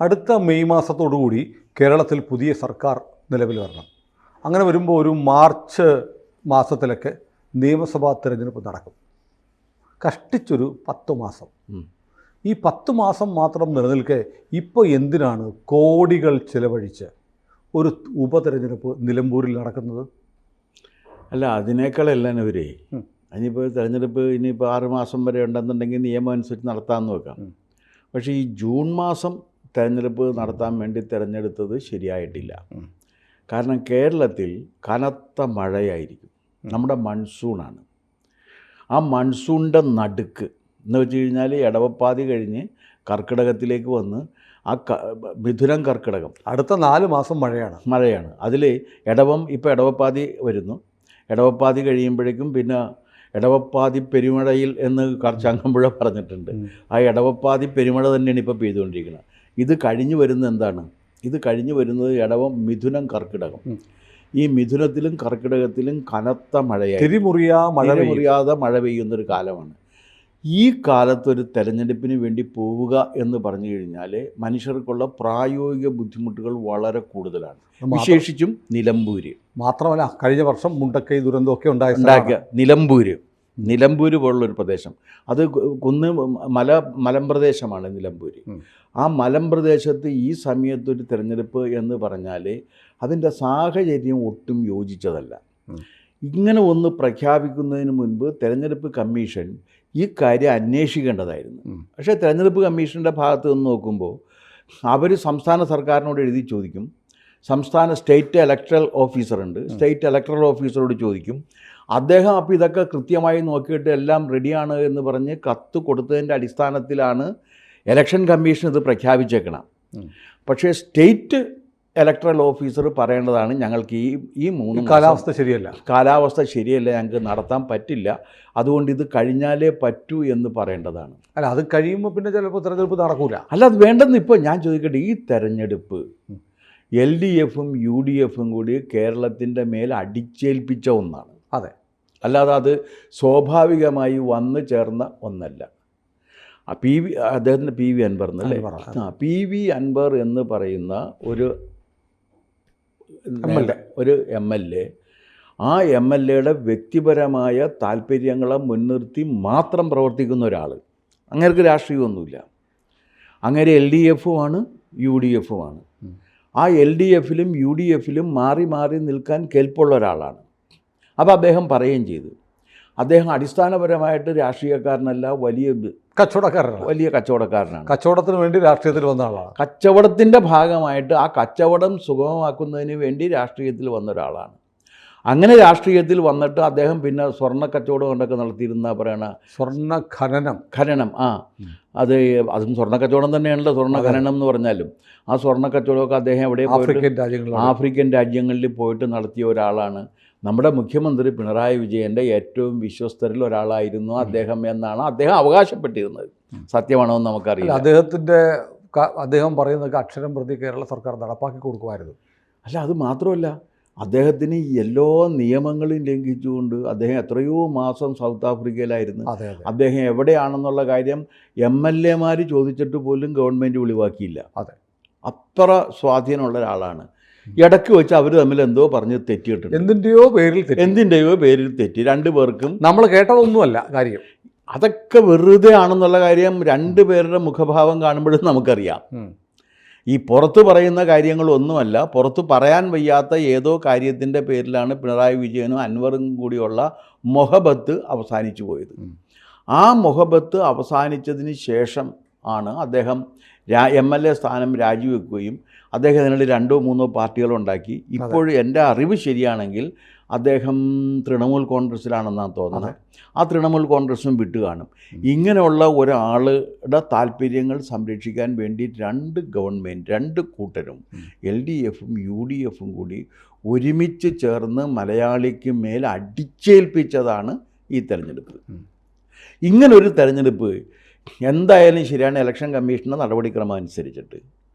അടുത്ത മെയ് മാസത്തോടുകൂടി കേരളത്തിൽ പുതിയ സർക്കാർ നിലവിൽ വരണം. അങ്ങനെ വരുമ്പോൾ ഒരു മാർച്ച് മാസത്തിലൊക്കെ നിയമസഭാ തിരഞ്ഞെടുപ്പ് നടക്കും. കഷ്ടിച്ചൊരു 10 മാസം. ഈ 10 മാസം മാത്രം നിലനിൽക്കെ ഇപ്പോൾ എന്തിനാണ് കോടികൾ ചിലവഴിച്ച് ഒരു ഉപതെരഞ്ഞെടുപ്പ് നിലമ്പൂരിൽ നടക്കുന്നത്? അല്ല, അതിനേക്കാളെല്ലാം ഇവരെ ഇനിയിപ്പോൾ തിരഞ്ഞെടുപ്പ് ഇനിയിപ്പോൾ 6 മാസം വരെ ഉണ്ടെന്നുണ്ടെങ്കിൽ നിയമം അനുസരിച്ച് നടത്താമെന്ന് വെക്കാം. പക്ഷേ ഈ ജൂൺ മാസം തിരഞ്ഞെടുപ്പ് നടത്താൻ വേണ്ടി തിരഞ്ഞെടുത്തത് ശരിയായിട്ടില്ല. കാരണം കേരളത്തിൽ കനത്ത മഴയായിരിക്കും. നമ്മുടെ മൺസൂണാണ്. ആ മൺസൂണിൻ്റെ നടുക്ക് എന്ന് വെച്ച് കഴിഞ്ഞാൽ ഇടവപ്പാതി കഴിഞ്ഞ് കർക്കിടകത്തിലേക്ക് വന്ന് ആ മിഥുനം കർക്കിടകം അടുത്ത 4 മാസം മഴയാണ്. അതിൽ ഇപ്പോൾ ഇടവപ്പാതി വരുന്നു. ഇടവപ്പാതി കഴിയുമ്പോഴേക്കും പിന്നെ ഇടവപ്പാതി പെരുമഴയിൽ എന്ന് ചങ്ങമ്പുഴ പറഞ്ഞിട്ടുണ്ട്. ആ ഇടവപ്പാതി പെരുമഴ തന്നെയാണ് ഇപ്പോൾ പെയ്തുകൊണ്ടിരിക്കുന്നത്. ഇത് കഴിഞ്ഞ് വരുന്നത് എന്താണ്? ഇത് കഴിഞ്ഞ് വരുന്നത് മിഥുനം കർക്കിടകം. ഈ മിഥുനത്തിലും കർക്കിടകത്തിലും കനത്ത മഴയായി തിരിമുറിയാതെ മഴ പെയ്യുന്നൊരു കാലമാണ്. ഈ കാലത്തൊരു തെരഞ്ഞെടുപ്പിന് വേണ്ടി പോവുക എന്ന് പറഞ്ഞു കഴിഞ്ഞാൽ മനുഷ്യർക്കുള്ള പ്രായോഗിക ബുദ്ധിമുട്ടുകൾ വളരെ കൂടുതലാണ്. വിശേഷിച്ചും നിലമ്പൂര്. മാത്രമല്ല, കഴിഞ്ഞ വർഷം മുണ്ടക്കൈ ദുരന്തമൊക്കെ ഉണ്ടാക്കിയ നിലമ്പൂര് പോലുള്ളൊരു പ്രദേശം, അത് മലമ്പ്രദേശമാണ് നിലമ്പൂര്. ആ മലമ്പ്രദേശത്ത് ഈ സമയത്തൊരു തിരഞ്ഞെടുപ്പ് എന്ന് പറഞ്ഞാൽ അതിൻ്റെ സാഹചര്യം ഒട്ടും യോജിച്ചതല്ല. ഇങ്ങനെ ഒന്ന് പ്രഖ്യാപിക്കുന്നതിന് മുൻപ് തെരഞ്ഞെടുപ്പ് കമ്മീഷൻ ഈ കാര്യം അന്വേഷിക്കേണ്ടതായിരുന്നു. പക്ഷേ തെരഞ്ഞെടുപ്പ് കമ്മീഷൻ്റെ ഭാഗത്ത് നിന്ന് നോക്കുമ്പോൾ അവർ സംസ്ഥാന സർക്കാരിനോട് എഴുതി ചോദിക്കും. സ്റ്റേറ്റ് ഇലക്ടറൽ ഓഫീസറുണ്ട്, സ്റ്റേറ്റ് ഇലക്ടറൽ ഓഫീസറോട് ചോദിക്കും. അദ്ദേഹം അപ്പോൾ ഇതൊക്കെ കൃത്യമായി നോക്കിയിട്ട് എല്ലാം റെഡിയാണ് എന്ന് പറഞ്ഞ് കത്ത് കൊടുത്തതിൻ്റെ അടിസ്ഥാനത്തിലാണ് ഇലക്ഷൻ കമ്മീഷൻ ഇത് പ്രഖ്യാപിച്ചേക്കണം. പക്ഷേ സ്റ്റേറ്റ് ഇലക്ടറൽ ഓഫീസർ പറയേണ്ടതാണ് ഞങ്ങൾക്ക് ഈ 3 കാലാവസ്ഥ ശരിയല്ല, ഞങ്ങൾക്ക് നടത്താൻ പറ്റില്ല, അതുകൊണ്ട് ഇത് കഴിഞ്ഞാലേ പറ്റൂ എന്ന് പറയേണ്ടതാണ്. അല്ല, അത് കഴിയുമ്പോൾ പിന്നെ ചിലപ്പോൾ തിരഞ്ഞെടുപ്പ് നടക്കൂല. അല്ല, അത് വേണ്ടെന്ന് ഇപ്പോൾ ഞാൻ ചോദിക്കട്ടെ, ഈ തെരഞ്ഞെടുപ്പ് LDFും UDFും കൂടി കേരളത്തിൻ്റെ മേൽ അടിച്ചേൽപ്പിച്ച ഒന്നാണ്. അതെ, അല്ലാതെ അത് സ്വാഭാവികമായി വന്നു ചേർന്ന ഒന്നല്ല. അദ്ദേഹത്തിൻ്റെ PV അൻവർ എന്നല്ലേ? PV അൻവർ എന്ന് പറയുന്ന ഒരു MLA, ആ MLAയുടെ വ്യക്തിപരമായ താല്പര്യങ്ങളെ മുൻനിർത്തി മാത്രം പ്രവർത്തിക്കുന്ന ഒരാൾ. അങ്ങേർക്ക് രാഷ്ട്രീയമൊന്നുമില്ല. അങ്ങേര് LDFുമാണ് UDFുമാണ്. ആ LDFിലും UDFിലും മാറി മാറി നിൽക്കാൻ കെൽപ്പുള്ള ഒരാളാണ്. അപ്പോൾ അദ്ദേഹം പറയുകയും ചെയ്തു, അദ്ദേഹം അടിസ്ഥാനപരമായിട്ട് രാഷ്ട്രീയക്കാരനല്ല, വലിയ കച്ചവടക്കാരനാണ്. കച്ചവടത്തിന് വേണ്ടി രാഷ്ട്രീയത്തിൽ വന്ന ആളാണ്. കച്ചവടത്തിൻ്റെ ഭാഗമായിട്ട് ആ കച്ചവടം സുഗമമാക്കുന്നതിന് വേണ്ടി രാഷ്ട്രീയത്തിൽ വന്ന ഒരാളാണ്. അങ്ങനെ രാഷ്ട്രീയത്തിൽ വന്നിട്ട് അദ്ദേഹം പിന്നെ സ്വർണ്ണ കച്ചവടം കൊണ്ടൊക്കെ നടത്തിയിരുന്ന പറയണ ഖനനം അതും സ്വർണ്ണ കച്ചവടം തന്നെയാണല്ലോ സ്വർണ്ണ ഖനനം എന്ന് പറഞ്ഞാലും. ആ സ്വർണ്ണ കച്ചവടമൊക്കെ അദ്ദേഹം എവിടെ ആഫ്രിക്കൻ രാജ്യങ്ങളിൽ പോയിട്ട് നടത്തിയ ഒരാളാണ്. നമ്മുടെ മുഖ്യമന്ത്രി പിണറായി വിജയൻ്റെ ഏറ്റവും വിശ്വസ്തരിൽ ഒരാളായിരുന്നു അദ്ദേഹം എന്നാണ് അദ്ദേഹം അവകാശപ്പെട്ടിരുന്നത്. സത്യമാണോ എന്ന് നമുക്കറിയില്ല. അദ്ദേഹം പറയുന്നതൊക്കെ അക്ഷരം പ്രതി കേരള സർക്കാർ നടപ്പാക്കി കൊടുക്കുമായിരുന്നു. അല്ല, അത് മാത്രമല്ല, അദ്ദേഹത്തിന് എല്ലാ നിയമങ്ങളും ലംഘിച്ചുകൊണ്ട് അദ്ദേഹം എത്രയോ മാസം സൗത്ത് ആഫ്രിക്കയിലായിരുന്നു. അദ്ദേഹം എവിടെയാണെന്നുള്ള കാര്യം MLAമാർ ചോദിച്ചിട്ട് പോലും ഗവൺമെൻറ് വെളിവാക്കിയില്ല. അത്ര സ്വാധീനമുള്ള ഒരാളാണ്. ഇടയ്ക്ക് വെച്ച് അവർ തമ്മിൽ എന്തോ പറഞ്ഞ് തെറ്റിയിട്ടുണ്ട്. എന്തിൻ്റെയോ പേരിൽ തെറ്റി. 2 പേർക്കും നമ്മൾ കേട്ടതൊന്നുമല്ല കാര്യം. അതൊക്കെ വെറുതെ ആണെന്നുള്ള കാര്യം 2 പേരുടെ മുഖഭാവം കാണുമ്പോഴും നമുക്കറിയാം. ഈ പുറത്ത് പറയുന്ന കാര്യങ്ങളൊന്നുമല്ല, പുറത്ത് പറയാൻ വയ്യാത്ത ഏതോ കാര്യത്തിൻ്റെ പേരിലാണ് പിണറായി വിജയനും അൻവറും കൂടിയുള്ള മൊഹബത്ത് അവസാനിച്ചു പോയത്. ആ മൊഹബത്ത് അവസാനിച്ചതിന് ശേഷം ആണ് അദ്ദേഹം MLA സ്ഥാനം രാജിവെക്കുകയും അദ്ദേഹം അതിനിടെ 2-3 പാർട്ടികളുണ്ടാക്കി. ഇപ്പോഴും എൻ്റെ അറിവ് ശരിയാണെങ്കിൽ അദ്ദേഹം തൃണമൂൽ കോൺഗ്രസ്സിലാണെന്നാണ് തോന്നുന്നത്. ആ തൃണമൂൽ കോൺഗ്രസ്സും വിട്ടു കാണും. ഇങ്ങനെയുള്ള ഒരാളുടെ താല്പര്യങ്ങൾ സംരക്ഷിക്കാൻ വേണ്ടി 2 കൂട്ടരും LDFും UDFും കൂടി ഒരുമിച്ച് ചേർന്ന് മലയാളിക്ക് മേൽ അടിച്ചേൽപ്പിച്ചതാണ് ഈ തെരഞ്ഞെടുപ്പ്. ഇങ്ങനൊരു തെരഞ്ഞെടുപ്പ് എന്തായാലും ശരിയാണ്. ഇലക്ഷൻ കമ്മീഷൻ്റെ നടപടിക്രമം അനുസരിച്ചിട്ട്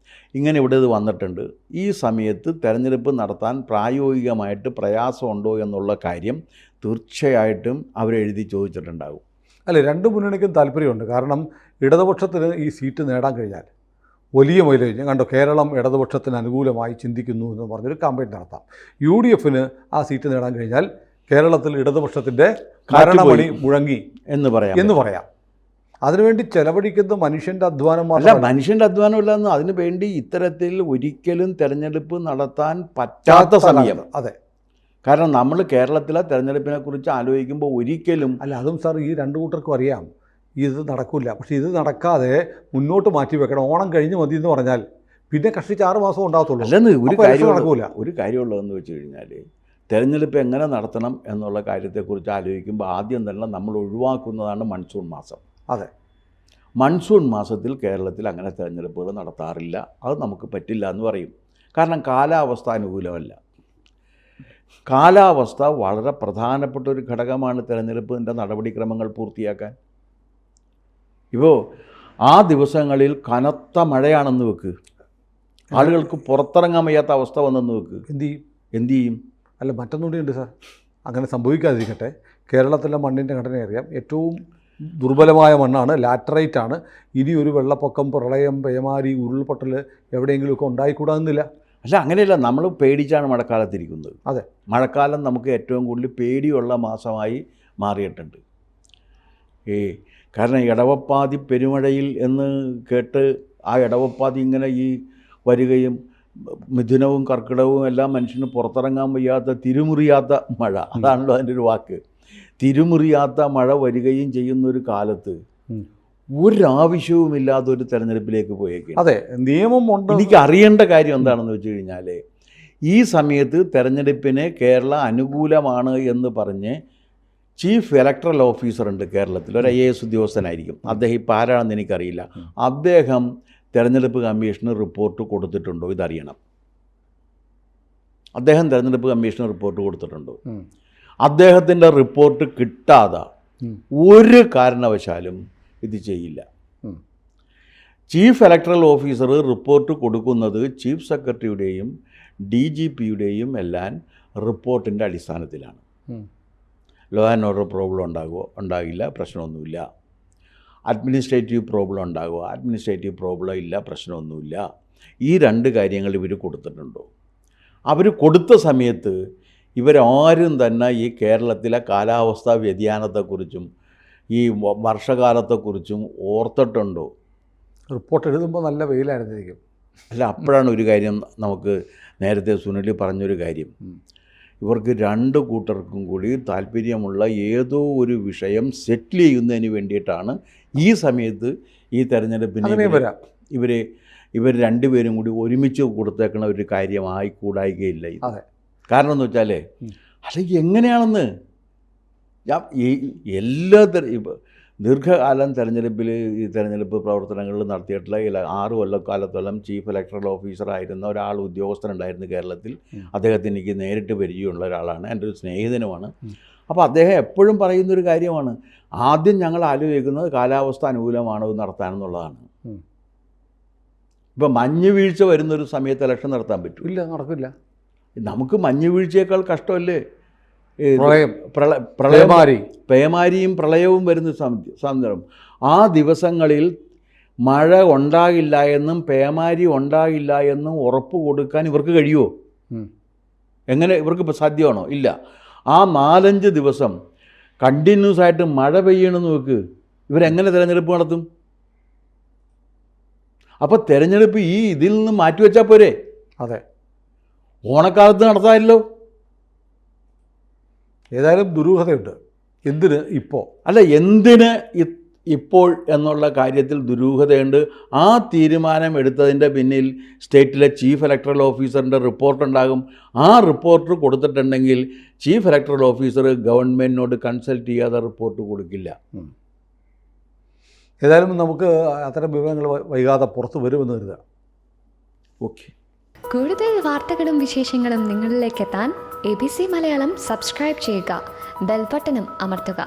ഇങ്ങനെ ഇവിടെ ഇത് വന്നിട്ടുണ്ട്. ഈ സമയത്ത് തെരഞ്ഞെടുപ്പ് നടത്താൻ പ്രായോഗികമായിട്ട് പ്രയാസമുണ്ടോ എന്നുള്ള കാര്യം തീർച്ചയായിട്ടും അവരെഴുതി ചോദിച്ചിട്ടുണ്ടാകും. അല്ലേ, 2 മുന്നണിക്കും താല്പര്യമുണ്ട്. കാരണം ഇടതുപക്ഷത്തിന് ഈ സീറ്റ് നേടാൻ കഴിഞ്ഞാൽ വലിയ മൈലേജ് കണ്ടോ, കേരളം ഇടതുപക്ഷത്തിന് അനുകൂലമായി ചിന്തിക്കുന്നു എന്ന് പറഞ്ഞൊരു ക്യാമ്പയിൻ നടത്താം. UDF ആ സീറ്റ് നേടാൻ കഴിഞ്ഞാൽ കേരളത്തിൽ ഇടതുപക്ഷത്തിൻ്റെ ഭരണമണി മുഴങ്ങി എന്ന് പറയാം. അതിനുവേണ്ടി ചെലവഴിക്കുന്ന മനുഷ്യൻ്റെ അധ്വാനം അല്ല, മനുഷ്യൻ്റെ അധ്വാനമില്ലെന്ന് അതിനു വേണ്ടി ഇത്തരത്തിൽ ഒരിക്കലും തെരഞ്ഞെടുപ്പ് നടത്താൻ പറ്റാത്ത സമയം. അതെ, കാരണം നമ്മൾ കേരളത്തിലെ തെരഞ്ഞെടുപ്പിനെ കുറിച്ച് ആലോചിക്കുമ്പോൾ ഒരിക്കലും അല്ല, അതും സാർ ഈ രണ്ടു കൂട്ടർക്കും അറിയാം ഇത് നടക്കില്ല. പക്ഷേ ഇത് നടക്കാതെ മുന്നോട്ട് മാറ്റി വെക്കണം. ഓണം കഴിഞ്ഞ് മതി എന്ന് പറഞ്ഞാൽ പിന്നെ കഷ്ടിച്ച് 6 മാസം ഉണ്ടാകത്തുള്ളൂ. അല്ലെന്ന് നടക്കൂല. ഒരു കാര്യമുള്ളതെന്ന് വെച്ച് കഴിഞ്ഞാൽ തെരഞ്ഞെടുപ്പ് എങ്ങനെ നടത്തണം എന്നുള്ള കാര്യത്തെക്കുറിച്ച് ആലോചിക്കുമ്പോൾ ആദ്യം തന്നെ നമ്മൾ ഒഴിവാക്കുന്നതാണ് മൺസൂൺ മാസം. അതെ, മൺസൂൺ മാസത്തിൽ കേരളത്തിൽ അങ്ങനെ തെരഞ്ഞെടുപ്പുകൾ നടത്താറില്ല. അത് നമുക്ക് പറ്റില്ല എന്ന് പറയും. കാരണം കാലാവസ്ഥ അനുകൂലമല്ല. കാലാവസ്ഥ വളരെ പ്രധാനപ്പെട്ട ഒരു ഘടകമാണ് തെരഞ്ഞെടുപ്പിൻ്റെ നടപടിക്രമങ്ങൾ പൂർത്തിയാക്കാൻ. ഇപ്പോൾ ആ ദിവസങ്ങളിൽ കനത്ത മഴയാണെന്ന് വെക്ക്, ആളുകൾക്ക് പുറത്തിറങ്ങാൻ വയ്യാത്ത അവസ്ഥ വന്നെന്ന് വെക്ക്, എന്തു ചെയ്യും? അല്ല, മറ്റൊന്നുകൂടിയുണ്ട് സാർ. അങ്ങനെ സംഭവിക്കാതിരിക്കട്ടെ. കേരളത്തിലെ മണ്ണിൻ്റെ ഘടന അറിയാം. ഏറ്റവും ദുർബലമായ മണ്ണാണ്, ലാറ്ററൈറ്റ് ആണ്. ഇനി ഒരു വെള്ളപ്പൊക്കം, പ്രളയം, പേമാരി, ഉരുൾപൊട്ടൽ എവിടെയെങ്കിലുമൊക്കെ ഉണ്ടായിക്കൂടാന്നില്ല. അല്ല, അങ്ങനെയല്ല, നമ്മൾ പേടിച്ചാണ് മഴക്കാലത്തിരിക്കുന്നത്. അതെ, മഴക്കാലം നമുക്ക് ഏറ്റവും കൂടുതൽ പേടിയുള്ള മാസമായി മാറിയിട്ടുണ്ട്. കാരണം ഇടവപ്പാതി പെരുമഴയിൽ എന്ന് കേട്ട് ആ ഇടവപ്പാതി ഇങ്ങനെ ഈ വരികയും മിഥുനവും കർക്കിടകവും എല്ലാം മനുഷ്യന് പുറത്തിറങ്ങാൻ വയ്യാത്ത തിരുമുറിയാത്ത മഴ, അതാണല്ലോ അതിൻ്റെ ഒരു വാക്ക്. തിരുമുറിയാത്ത മഴ വരികയും ചെയ്യുന്നൊരു കാലത്ത് ഒരാവശ്യവുമില്ലാത്ത ഒരു തെരഞ്ഞെടുപ്പിലേക്ക് പോയേക്കും. അതെ, നിയമമുണ്ട്. എനിക്ക് അറിയേണ്ട കാര്യം എന്താണെന്ന് വെച്ച് കഴിഞ്ഞാൽ ഈ സമയത്ത് തെരഞ്ഞെടുപ്പിന് കേരളം അനുകൂലമാണ് എന്ന് പറഞ്ഞ് ചീഫ് ഇലക്ട്രൽ ഓഫീസർ ഉണ്ട് കേരളത്തിൽ, ഒരു IAS ഉദ്യോഗസ്ഥനായിരിക്കും. അദ്ദേഹം ഇപ്പോൾ ആരാണെന്ന് എനിക്കറിയില്ല. അദ്ദേഹം തെരഞ്ഞെടുപ്പ് കമ്മീഷന് റിപ്പോർട്ട് കൊടുത്തിട്ടുണ്ടോ? ഇതറിയണം. അദ്ദേഹം തെരഞ്ഞെടുപ്പ് കമ്മീഷന് റിപ്പോർട്ട് കൊടുത്തിട്ടുണ്ടോ? അദ്ദേഹത്തിൻ്റെ റിപ്പോർട്ട് കിട്ടാതെ ഒരു കാരണവശാലും ഇത് ചെയ്യില്ല. ചീഫ് ഇലക്ട്രൽ ഓഫീസർ റിപ്പോർട്ട് കൊടുക്കുന്നത് ചീഫ് സെക്രട്ടറിയുടെയും DGPയുടെയും എല്ലാം റിപ്പോർട്ടിൻ്റെ അടിസ്ഥാനത്തിലാണ്. ലോ ആൻഡ് ഓർഡർ പ്രോബ്ലം ഉണ്ടാകില്ല, പ്രശ്നമൊന്നുമില്ല. അഡ്മിനിസ്ട്രേറ്റീവ് പ്രോബ്ലം ഉണ്ടാകുമോ? അഡ്മിനിസ്ട്രേറ്റീവ് പ്രോബ്ലം ഇല്ല, പ്രശ്നമൊന്നുമില്ല. ഈ 2 കാര്യങ്ങൾ ഇവർ കൊടുത്തിട്ടുണ്ടോ? അവർ കൊടുത്ത സമയത്ത് ഇവരാരും തന്നെ ഈ കേരളത്തിലെ കാലാവസ്ഥാ വ്യതിയാനത്തെക്കുറിച്ചും ഈ വർഷകാലത്തെക്കുറിച്ചും ഓർത്തിട്ടുണ്ടോ? റിപ്പോർട്ട് എഴുതുമ്പോൾ നല്ല വെയിലായിരുന്നിരിക്കും. അല്ല, അപ്പോഴാണ് ഒരു കാര്യം നമുക്ക് നേരത്തെ സുനിൽ പറഞ്ഞൊരു കാര്യം. ഇവർക്ക് 2 കൂട്ടർക്കും കൂടി താല്പര്യമുള്ള ഏതോ ഒരു വിഷയം സെറ്റിൽ ചെയ്യുന്നതിന് വേണ്ടിയിട്ടാണ് ഈ സമയത്ത് ഈ തെരഞ്ഞെടുപ്പിന് ഇവർ 2 പേരും കൂടി ഒരുമിച്ച് കൊടുത്തേക്കണ ഒരു കാര്യമായി കൂടായികയില്ല. കാരണം എന്ന് വെച്ചാൽ അത് എങ്ങനെയാണെന്ന് ഈ എല്ലാ ദീർഘകാലം തെരഞ്ഞെടുപ്പിൽ ഈ തെരഞ്ഞെടുപ്പ് പ്രവർത്തനങ്ങളിൽ നടത്തിയിട്ടുള്ള 6 കൊല്ലക്കാലത്തോളം ചീഫ് ഇലക്ട്രൽ ഓഫീസറായിരുന്ന ഒരാൾ ഉദ്യോഗസ്ഥനുണ്ടായിരുന്നു കേരളത്തിൽ. അദ്ദേഹത്തിന് എനിക്ക് നേരിട്ട് പരിചയമുള്ള ഒരാളാണ്, എൻ്റെ ഒരു സ്നേഹിതനുമാണ്. അപ്പോൾ അദ്ദേഹം എപ്പോഴും പറയുന്നൊരു കാര്യമാണ്, ആദ്യം ഞങ്ങൾ ആലോചിക്കുന്നത് കാലാവസ്ഥ അനുകൂലമാണോ നടത്താനെന്നുള്ളതാണ്. ഇപ്പം മഞ്ഞ് വീഴ്ച വരുന്നൊരു സമയത്ത് ഇലക്ഷൻ നടത്താൻ പറ്റും? ഇല്ല, നടക്കില്ല. നമുക്ക് മഞ്ഞ് വീഴ്ചയേക്കാൾ കഷ്ടമല്ലേ പേമാരിയും പ്രളയവും വരുന്ന സന്ദർഭം. ആ ദിവസങ്ങളിൽ മഴ ഉണ്ടാകില്ല എന്നും പേമാരി ഉണ്ടാകില്ല എന്നും ഉറപ്പ് കൊടുക്കാൻ ഇവർക്ക് കഴിയുമോ? എങ്ങനെ ഇവർക്ക് സാധ്യമാണോ? ഇല്ല. ആ 4-5 ദിവസം കണ്ടിന്യൂസ് ആയിട്ട് മഴ പെയ്യണമെന്ന് നോക്ക്, ഇവരെങ്ങനെ തിരഞ്ഞെടുപ്പ് നടത്തും? അപ്പോൾ തിരഞ്ഞെടുപ്പ് ഈ ഇതിൽ നിന്ന് മാറ്റിവെച്ചാൽ പോരെ? അതെ, ഓണക്കാലത്ത് നടത്താമല്ലോ. ഏതായാലും ദുരൂഹതയുണ്ട്. എന്തിന് ഇപ്പോൾ? അല്ല, എന്തിന് ഇപ്പോൾ എന്നുള്ള കാര്യത്തിൽ ദുരൂഹതയുണ്ട്. ആ തീരുമാനം എടുത്തതിൻ്റെ പിന്നിൽ സ്റ്റേറ്റിലെ ചീഫ് ഇലക്ട്രൽ ഓഫീസറിൻ്റെ റിപ്പോർട്ടുണ്ടാകും. ആ റിപ്പോർട്ട് കൊടുത്തിട്ടുണ്ടെങ്കിൽ ചീഫ് ഇലക്ട്രൽ ഓഫീസർ ഗവൺമെൻറ്റിനോട് കൺസൾട്ട് ചെയ്യാതെ റിപ്പോർട്ട് കൊടുക്കില്ല. ഏതായാലും നമുക്ക് അത്തരം വിവരങ്ങൾ വൈകാതെ പുറത്തു വരുമെന്ന് കരുതുക. ഓക്കെ. കൂടുതൽ വാർത്തകളും വിശേഷങ്ങളും നിങ്ങളിലേക്ക് എത്താൻ ABC മലയാളം സബ്സ്ക്രൈബ് ചെയ്യുക, ബെൽ ബട്ടണും അമർത്തുക.